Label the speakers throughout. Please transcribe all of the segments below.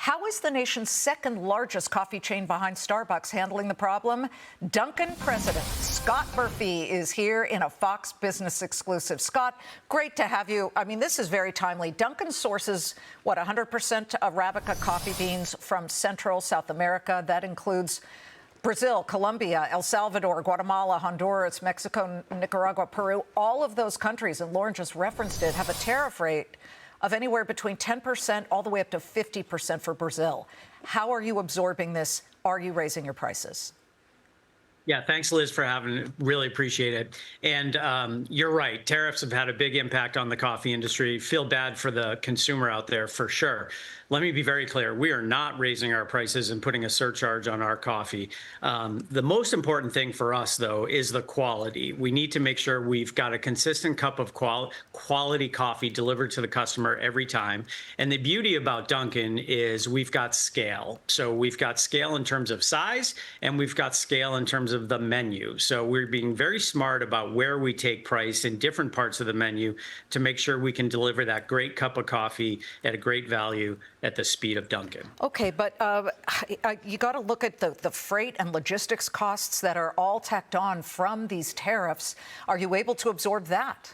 Speaker 1: How is the nation's second largest coffee chain behind Starbucks handling the problem? Dunkin President Scott Murphy is here in a Fox Business exclusive. Scott, great to have you. I mean, this is very timely. Dunkin sources, 100% Arabica coffee beans from Central South America. That includes Brazil, Colombia, El Salvador, Guatemala, Honduras, Mexico, Nicaragua, Peru. All of those countries, and Lauren just referenced it, have a tariff rate of anywhere between 10% all the way up to 50% for Brazil. How are you absorbing this? Are you raising your prices?
Speaker 2: Yeah, thanks, Liz, for having it. Really appreciate it. And you're right. Tariffs have had a big impact on the coffee industry. Feel bad for the consumer out there, for sure. Let me be very clear. We are not raising our prices and putting a surcharge on our coffee. The most important thing for us, though, is the quality. We need to make sure we've got a consistent cup of quality coffee delivered to the customer every time. And the beauty about Dunkin is we've got scale. So we've got scale in terms of size, and we've got scale in terms of the menu. So we're being very smart about where we take price in different parts of the menu to make sure we can deliver that great cup of coffee at a great value at the speed of Dunkin.
Speaker 1: Okay, but you got to look at the freight and logistics costs that are all tacked on from these tariffs. Are you able to absorb that?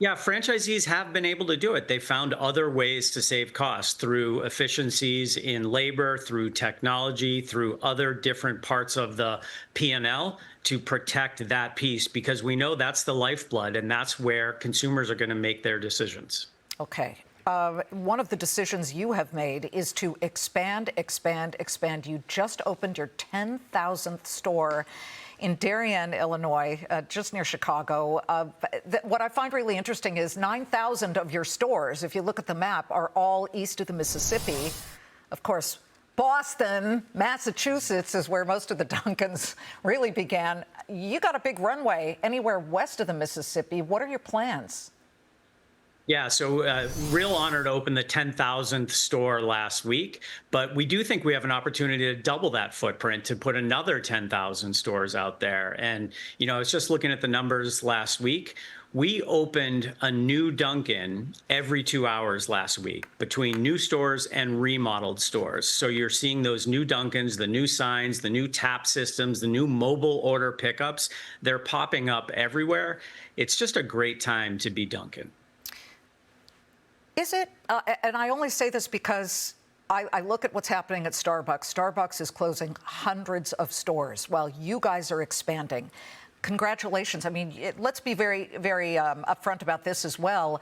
Speaker 2: Yeah, franchisees have been able to do it. They found other ways to save costs through efficiencies in labor, through technology, through other different parts of the P&L to protect that piece, because we know that's the lifeblood and that's where consumers are going to make their decisions.
Speaker 1: Okay. One of the decisions you have made is to expand. You just opened your 10,000th store in Darien, Illinois, just near Chicago. What I find really interesting is 9,000 of your stores, if you look at the map, are all east of the Mississippi. Of course, Boston, Massachusetts is where most of the Dunkins really began. You got a big runway anywhere west of the Mississippi. What are your plans?
Speaker 2: Yeah, so real honor to open the 10,000th store last week, but we do think we have an opportunity to double that footprint, to put another 10,000 stores out there. And, you know, I was just looking at the numbers last week. We opened a new Dunkin every 2 hours last week between new stores and remodeled stores. So you're seeing those new Dunkins, the new signs, the new tap systems, the new mobile order pickups. They're popping up everywhere. It's just a great time to be Dunkin.
Speaker 1: Is it? And I only say this because I look at what's happening at Starbucks. Starbucks is closing hundreds of stores while you guys are expanding. Congratulations. I mean, let's be very, very upfront about this as well.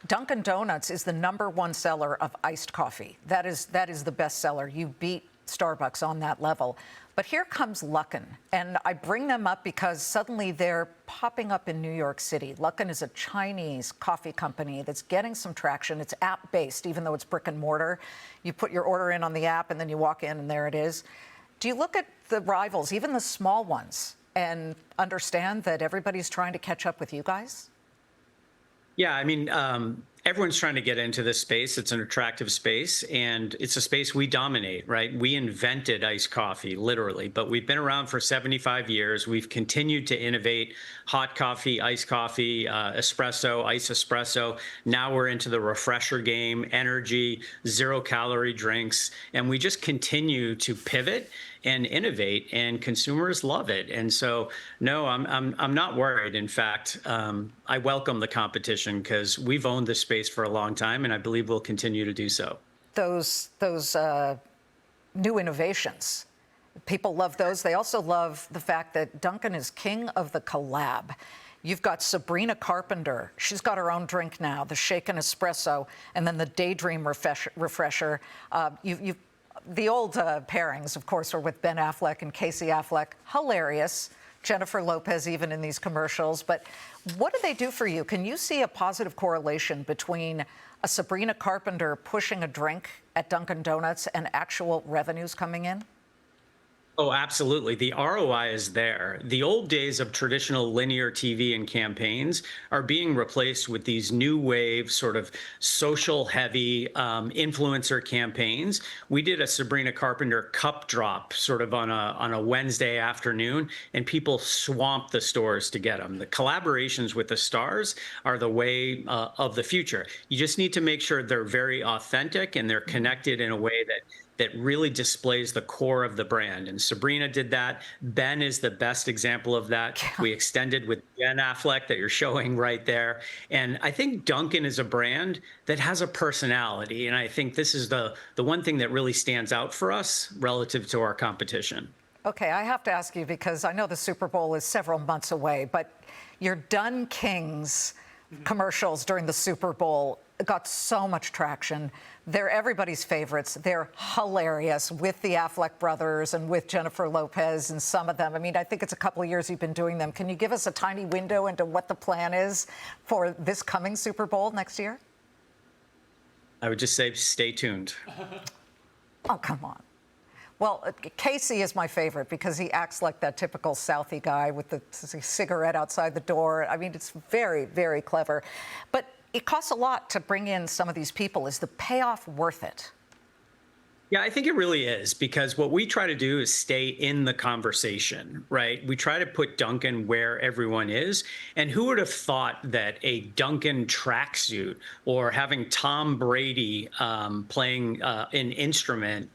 Speaker 1: Dunkin' Donuts is the #1 seller of iced coffee. That is the best seller. You beat Starbucks on that level. But here comes Luckin, and I bring them up because suddenly they're popping up in New York City. Luckin is a Chinese coffee company that's getting some traction. It's app-based, even though it's brick and mortar. You put your order in on the app, and then you walk in, and there it is. Do you look at the rivals, even the small ones, and understand that everybody's trying to catch up with you guys?
Speaker 2: Yeah, I mean, everyone's trying to get into this space. It's an attractive space, and it's a space we dominate, right? We invented iced coffee, literally, but we've been around for 75 years. We've continued to innovate hot coffee, iced coffee, espresso, iced espresso. Now we're into the refresher game, energy, zero-calorie drinks, and we just continue to pivot and innovate, and consumers love it. And so, no, I'm not worried. In fact, I welcome the competition because we've owned this space for a long time, and I believe we'll continue to do so.
Speaker 1: Those new innovations, people love those. They also love the fact that Dunkin is king of the collab. You've got Sabrina Carpenter. She's got her own drink now, the Shaken Espresso, and then the Daydream Refresher. The old pairings, of course, were with Ben Affleck and Casey Affleck. Hilarious. Jennifer Lopez, even in these commercials. But what do they do for you? Can you see a positive correlation between a Sabrina Carpenter pushing a drink at Dunkin' Donuts and actual revenues coming in?
Speaker 2: Oh, absolutely. The ROI is there. The old days of traditional linear TV and campaigns are being replaced with these new wave, sort of social heavy influencer campaigns. We did a Sabrina Carpenter cup drop sort of on a Wednesday afternoon, and people swamped the stores to get them. The collaborations with the stars are the way of the future. You just need to make sure they're very authentic and they're connected in a way that really displays the core of the brand. And Sabrina did that. Ben is the best example of that. We extended with Ben Affleck that you're showing right there. And I think Dunkin' is a brand that has a personality. And I think this is the one thing that really stands out for us relative to our competition.
Speaker 1: Okay, I have to ask you because I know the Super Bowl is several months away, but your Dun Kings commercials during the Super Bowl got so much traction. They're everybody's favorites. They're hilarious with the Affleck brothers and with Jennifer Lopez and some of them. I mean, I think it's a couple of years you've been doing them. Can you give us a tiny window into what the plan is for this coming Super Bowl next year?
Speaker 2: I would just say stay tuned.
Speaker 1: Oh, come on. Well, Casey is my favorite because he acts like that typical Southie guy with the cigarette outside the door. I mean, it's very, very clever. But it costs a lot to bring in some of these people. Is the payoff worth it?
Speaker 2: Yeah, I think it really is, because what we try to do is stay in the conversation, right? We try to put Dunkin' where everyone is. And who would have thought that a Dunkin' tracksuit or having Tom Brady playing an instrument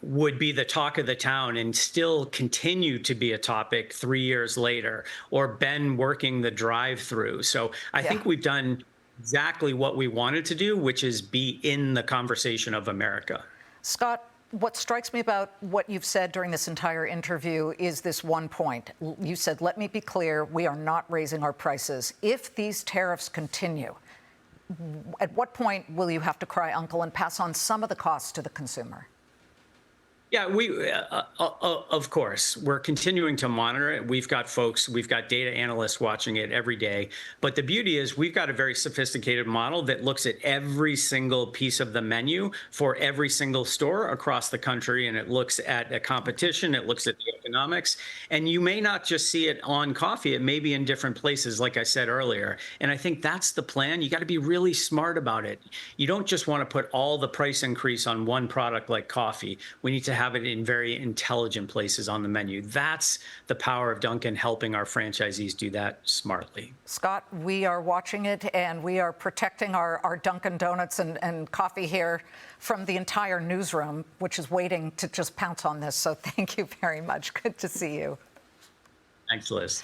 Speaker 2: would be the talk of the town and still continue to be a topic 3 years later, or Ben working the drive-through. So I think we've done exactly what we wanted to do, which is be in the conversation of America.
Speaker 1: Scott, what strikes me about what you've said during this entire interview is this one point. You said, let me be clear, we are not raising our prices. If these tariffs continue, at what point will you have to cry uncle and pass on some of the costs to the consumer?
Speaker 2: Yeah, of course, we're continuing to monitor it. We've got data analysts watching it every day. But the beauty is we've got a very sophisticated model that looks at every single piece of the menu for every single store across the country. And it looks at a competition, it looks at the economics. And you may not just see it on coffee, it may be in different places, like I said earlier. And I think that's the plan. You got to be really smart about it. You don't just want to put all the price increase on one product like coffee. We need to have it in very intelligent places on the menu. That's the power of Dunkin', helping our franchisees do that smartly.
Speaker 1: Scott, we are watching it and we are protecting our Dunkin' Donuts and coffee here from the entire newsroom, which is waiting to just pounce on this. So thank you very much. Good to see you.
Speaker 2: Thanks, Liz.